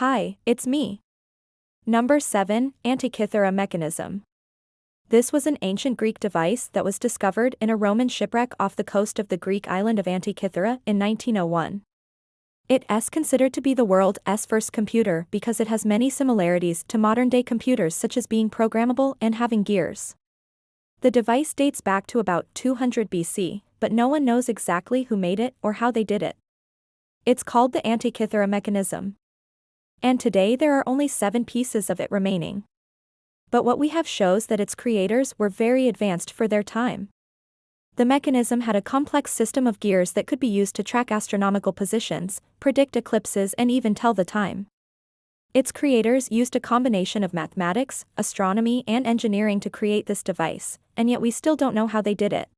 Hi, it's me. Number 7. Antikythera mechanism. This was an ancient Greek device that was discovered in a Roman shipwreck off the coast of the Greek island of Antikythera in 1901. It is considered to be the world's first computer because it has many similarities to modern-day computers, such as being programmable and having gears. The device dates back to about 200 BC, but no one knows exactly who made it or how they did it. It's called the Antikythera mechanism. And today there are only 7 pieces of it remaining. But what we have shows that its creators were very advanced for their time. The mechanism had a complex system of gears that could be used to track astronomical positions, predict eclipses, and even tell the time. Its creators used a combination of mathematics, astronomy, and engineering to create this device, and yet we still don't know how they did it.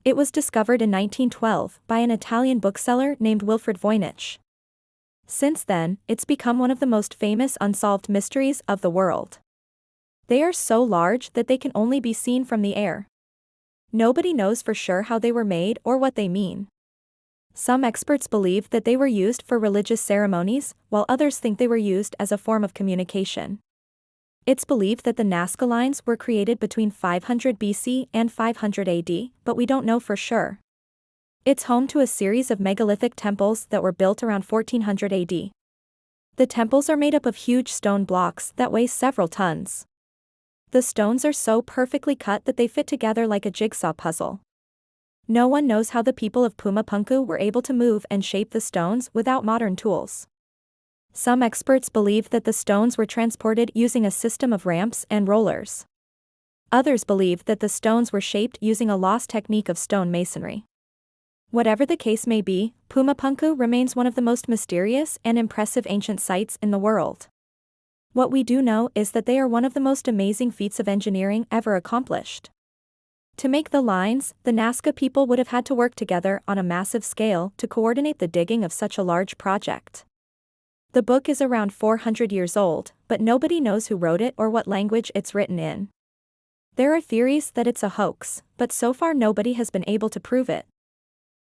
It was discovered in 1912 by an Italian bookseller named Wilfred Voynich. Since then, it's become one of the most famous unsolved mysteries of the world. They are so large that they can only be seen from the air. Nobody knows for sure how they were made or what they mean. Some experts believe that they were used for religious ceremonies, while others think they were used as a form of communication. It's believed that the Nazca lines were created between 500 BC and 500 AD, but we don't know for sure. It's home to a series of megalithic temples that were built around 1400 AD. The temples are made up of huge stone blocks that weigh several tons. The stones are so perfectly cut that they fit together like a jigsaw puzzle. No one knows how the people of Pumapunku were able to move and shape the stones without modern tools. Some experts believe that the stones were transported using a system of ramps and rollers. Others believe that the stones were shaped using a lost technique of stone masonry. Whatever the case may be, Pumapunku remains one of the most mysterious and impressive ancient sites in the world. What we do know is that they are one of the most amazing feats of engineering ever accomplished. To make the lines, the Nazca people would have had to work together on a massive scale to coordinate the digging of such a large project. The book is around 400 years old, but nobody knows who wrote it or what language it's written in. There are theories that it's a hoax, but so far nobody has been able to prove it.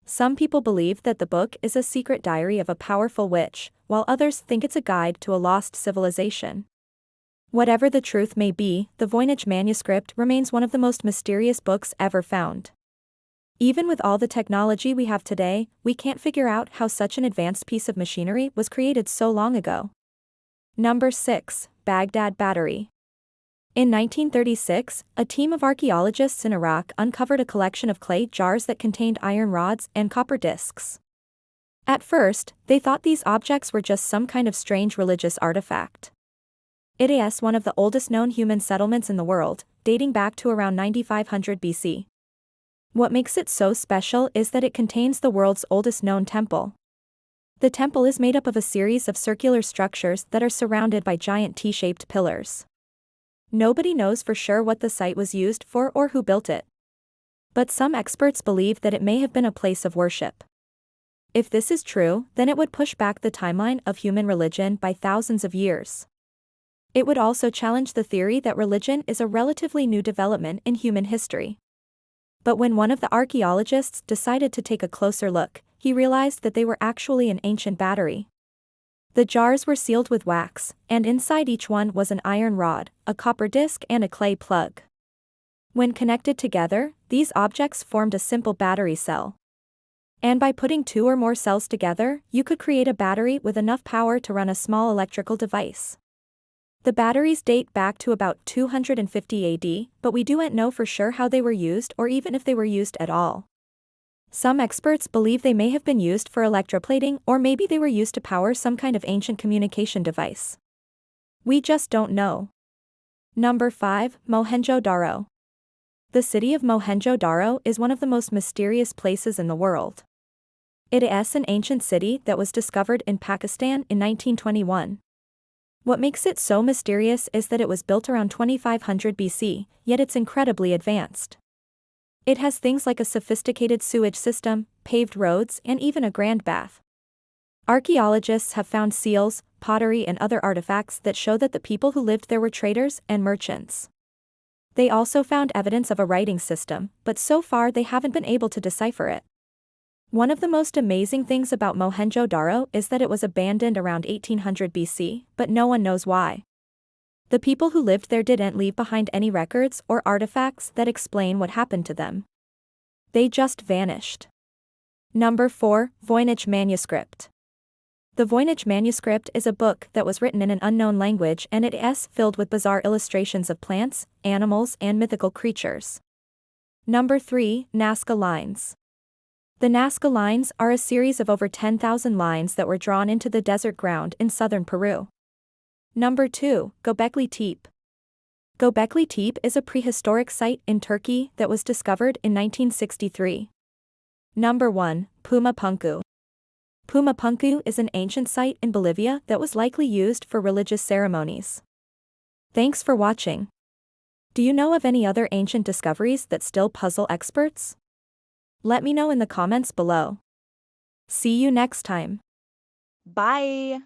Some people believe that the book is a secret diary of a powerful witch, while others think it's a guide to a lost civilization. Whatever the truth may be, the Voynich manuscript remains one of the most mysterious books ever found. Even with all the technology we have today, we can't figure out how such an advanced piece of machinery was created so long ago. Number 6. Baghdad Battery. In 1936, a team of archaeologists in Iraq uncovered a collection of clay jars that contained iron rods and copper discs. At first, they thought these objects were just some kind of strange religious artifact. It is one of the oldest known human settlements in the world, dating back to around 9500 BC. What makes it so special is that it contains the world's oldest known temple. The temple is made up of a series of circular structures that are surrounded by giant T-shaped pillars. Nobody knows for sure what the site was used for or who built it. But some experts believe that it may have been a place of worship. If this is true, then it would push back the timeline of human religion by thousands of years. It would also challenge the theory that religion is a relatively new development in human history. But when one of the archaeologists decided to take a closer look, he realized that they were actually an ancient battery. The jars were sealed with wax, and inside each one was an iron rod, a copper disc, and a clay plug. When connected together, these objects formed a simple battery cell. And by putting 2 or more cells together, you could create a battery with enough power to run a small electrical device. The batteries date back to about 250 AD, but we don't know for sure how they were used or even if they were used at all. Some experts believe they may have been used for electroplating, or maybe they were used to power some kind of ancient communication device. We just don't know. Number 5. Mohenjo-Daro. The city of Mohenjo-Daro is one of the most mysterious places in the world. It is an ancient city that was discovered in Pakistan in 1921. What makes it so mysterious is that it was built around 2500 BC, yet it's incredibly advanced. It has things like a sophisticated sewage system, paved roads, and even a grand bath. Archaeologists have found seals, pottery, and other artifacts that show that the people who lived there were traders and merchants. They also found evidence of a writing system, but so far they haven't been able to decipher it. One of the most amazing things about Mohenjo-Daro is that it was abandoned around 1800 BC, but no one knows why. The people who lived there didn't leave behind any records or artifacts that explain what happened to them. They just vanished. Number 4, Voynich Manuscript. The Voynich manuscript is a book that was written in an unknown language and it is filled with bizarre illustrations of plants, animals, and mythical creatures. Number 3, Nazca Lines. The Nazca Lines are a series of over 10,000 lines that were drawn into the desert ground in southern Peru. Number 2, Göbekli Tepe. Göbekli Tepe is a prehistoric site in Turkey that was discovered in 1963. Number 1, Puma Punku. Puma Punku is an ancient site in Bolivia that was likely used for religious ceremonies. Thanks for watching. Do you know of any other ancient discoveries that still puzzle experts? Let me know in the comments below. See you next time. Bye.